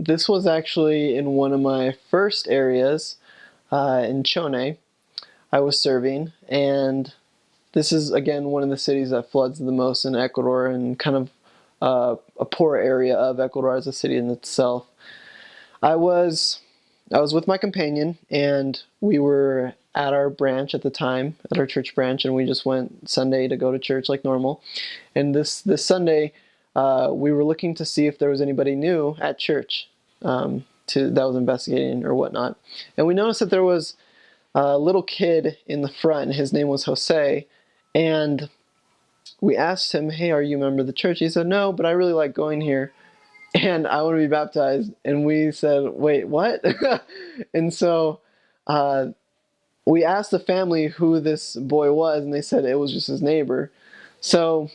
this was actually in one of my first areas in Chone. I was serving, and this is again one of the cities that floods the most in Ecuador, and kind of a poor area of Ecuador as a city in itself. I was I was with my companion, and we were at our branch at the time, at our church branch, and we just went Sunday to go to church like normal. And this Sunday, we were looking to see if there was anybody new at church that was investigating or whatnot. And we noticed that there was a little kid in the front, and his name was Jose. And we asked him, "Hey, are you a member of the church?" He said, "No, but I really like going here, and I want to be baptized." And we said, "Wait, what?" And so uh, we asked the family who this boy was, and they said it was just his neighbor. So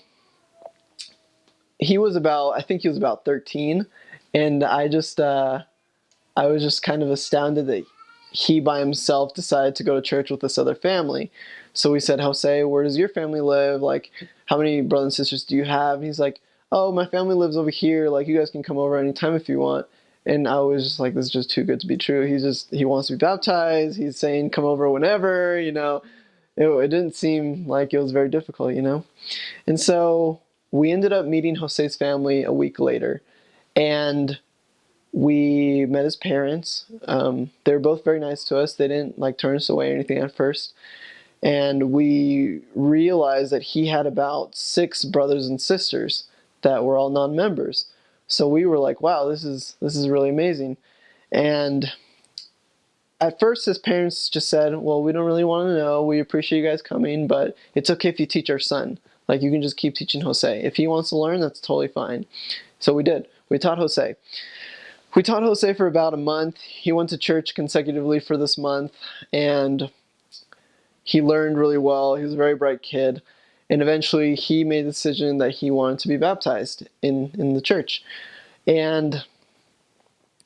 I think he was about 13, and I was just kind of astounded that he by himself decided to go to church with this other family. So we said, "Jose, where does your family live? Like, how many brothers and sisters do you have?" And he's like, "Oh, my family lives over here. Like, you guys can come over anytime if you want." And I was just like, this is just too good to be true. He wants to be baptized. He's saying, come over whenever, It didn't seem like it was very difficult. And so we ended up meeting Jose's family a week later. And we met his parents. They were both very nice to us. They didn't like turn us away or anything at first. And we realized that he had about 6 brothers and sisters that were all non-members. So we were like, wow, this is really amazing. And at first his parents just said, "Well, we don't really want to know. We appreciate you guys coming, but it's okay if you teach our son. Like, you can just keep teaching Jose. If he wants to learn, that's totally fine." So we did. We taught Jose. We taught Jose for about a month. He went to church consecutively for this month, and he learned really well. He was a very bright kid. And eventually he made the decision that he wanted to be baptized in the church. And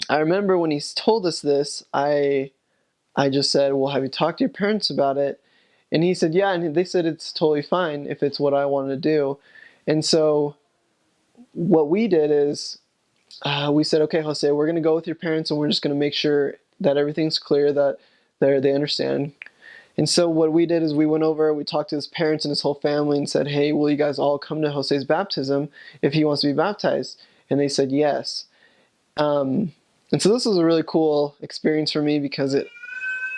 I remember when he told us this, I just said, "Well, have you talked to your parents about it?" And he said, "Yeah." And they said it's totally fine if it's what I want to do. And so what we did is we said, "Okay, Jose, we're going to go with your parents, and we're just going to make sure that everything's clear, that they understand." And so what we did is we went over, we talked to his parents and his whole family and said, "Hey, will you guys all come to Jose's baptism if he wants to be baptized?" And they said yes. And so this was a really cool experience for me because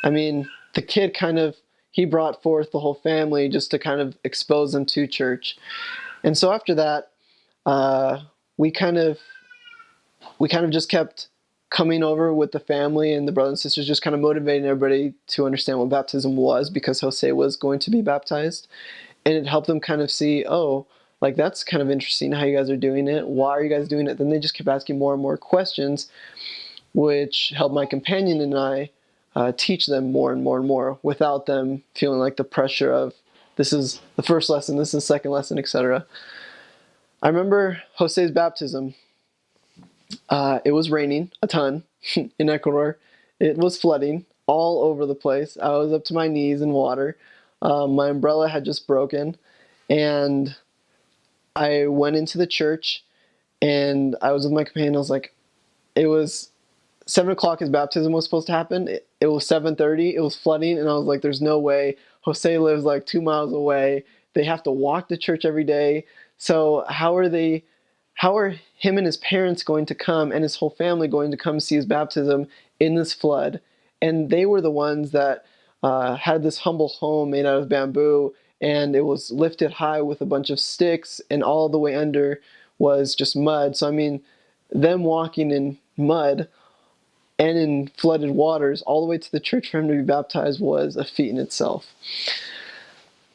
the kid he brought forth the whole family just to kind of expose them to church. And so after that, we kind of just kept coming over with the family, and the brothers and sisters just kind of motivating everybody to understand what baptism was, because Jose was going to be baptized. And it helped them kind of see, oh, like, that's kind of interesting how you guys are doing it. Why are you guys doing it? Then they just kept asking more and more questions, which helped my companion and I teach them more and more and more without them feeling like the pressure of, this is the first lesson, this is the second lesson, etc. I remember Jose's baptism. It was raining a ton in Ecuador. It was flooding all over the place. I was up to my knees in water. My umbrella had just broken, and I went into the church, and I was with my companion. I was like, it was 7 o'clock. His baptism was supposed to happen. It was 7:30. It was flooding, and I was like, "There's no way." Jose lives like 2 miles away. They have to walk to church every day. So how are him and his parents going to come, and his whole family going to come see his baptism in this flood? And they were the ones that had this humble home made out of bamboo, and it was lifted high with a bunch of sticks, and all the way under was just mud. So them walking in mud and in flooded waters all the way to the church for him to be baptized was a feat in itself.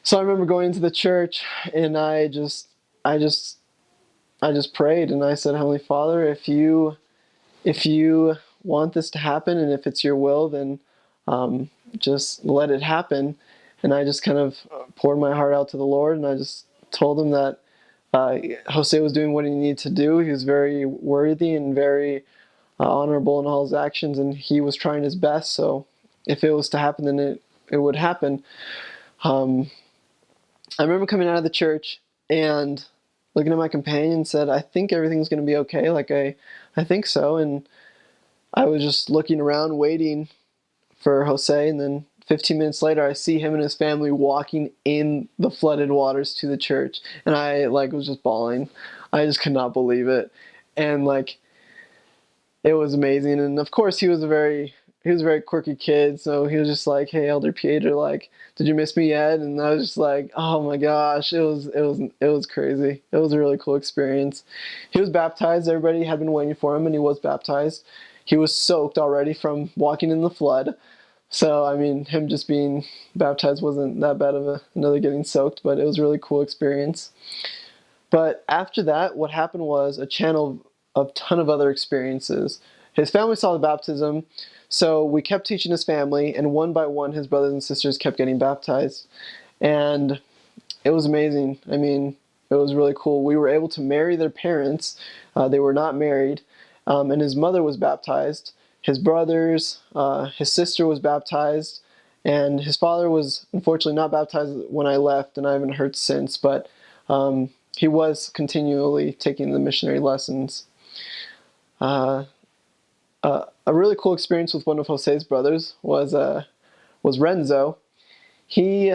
So I remember going into the church, and I just prayed, and I said, "Heavenly Father, if you want this to happen, and if it's your will, then just let it happen." And I just kind of poured my heart out to the Lord, and I just told him that Jose was doing what he needed to do. He was very worthy and very honorable in all his actions, and he was trying his best. So if it was to happen, then it would happen. Um, I remember coming out of the church and looking at my companion and said, "I think everything's going to be okay. Like, I think so." And I was just looking around waiting for Jose, and then 15 minutes later I see him and his family walking in the flooded waters to the church, and I like was just bawling. I just could not believe it. And like it was amazing. And of course he was a very quirky kid, so he was just like, "Hey, Elder Pieter, like, did you miss me yet?" And I was just like, "Oh my gosh, it was crazy. It was a really cool experience." He was baptized. Everybody had been waiting for him, and he was baptized. He was soaked already from walking in the flood. So I mean, him just being baptized wasn't that bad of another getting soaked, but it was a really cool experience. But after that, what happened was a channel of ton of other experiences. His family saw the baptism, so we kept teaching his family, and one by one, his brothers and sisters kept getting baptized. And it was amazing. I mean, it was really cool. We were able to marry their parents. They were not married, and his mother was baptized. His brothers, his sister was baptized, and his father was unfortunately not baptized when I left, and I haven't heard since. But he was continually taking the missionary lessons. Uh, a really cool experience with one of Jose's brothers was Renzo. He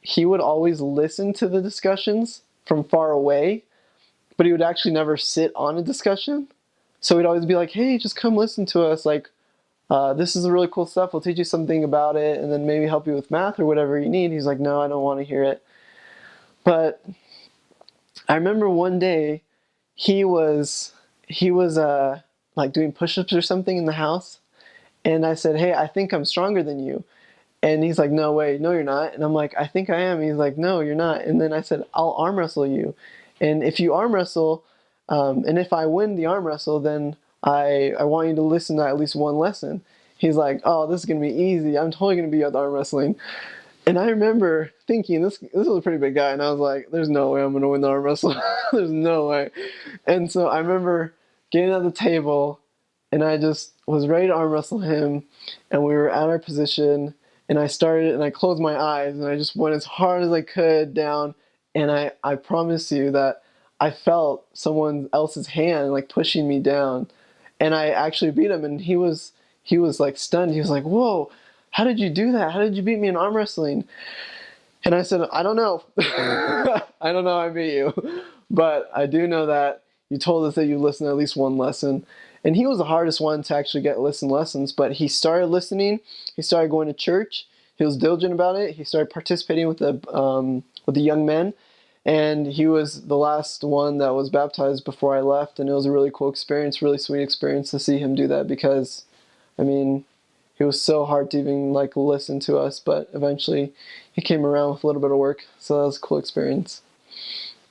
he would always listen to the discussions from far away, but he would actually never sit on a discussion. So he'd always be like, "Hey, just come listen to us. Like, this is really cool stuff. We'll teach you something about it, and then maybe help you with math or whatever you need." He's like, "No, I don't want to hear it." But I remember one day he was like doing push-ups or something in the house, and I said, "Hey, I think I'm stronger than you." And he's like, "No way, no, you're not." And I'm like, "I think I am." He's like, "No, you're not." And then I said, "I'll arm wrestle you. And if you arm wrestle, and if I win the arm wrestle, then I want you to listen to at least one lesson." He's like, "Oh, this is going to be easy. I'm totally going to be at arm wrestling." And I remember thinking, this was a pretty big guy. And I was like, "There's no way I'm going to win the arm wrestle. There's no way." And so I remember getting at the table, and I just was ready to arm wrestle him. And we were at our position, and I started, and I closed my eyes, and I just went as hard as I could down. And I promise you that I felt someone else's hand like pushing me down, and I actually beat him. And he was like stunned. He was like, "Whoa, how did you do that? How did you beat me in arm wrestling?" And I said, "I don't know. I don't know how I beat you, but I do know that you told us that you listened to at least one lesson." And he was the hardest one to actually get lessons, but he started listening. He started going to church. He was diligent about it. He started participating with the young men, and he was the last one that was baptized before I left. And it was a really cool experience, really sweet experience to see him do that, because, I mean, he was so hard to even like listen to us, but eventually he came around with a little bit of work, so that was a cool experience.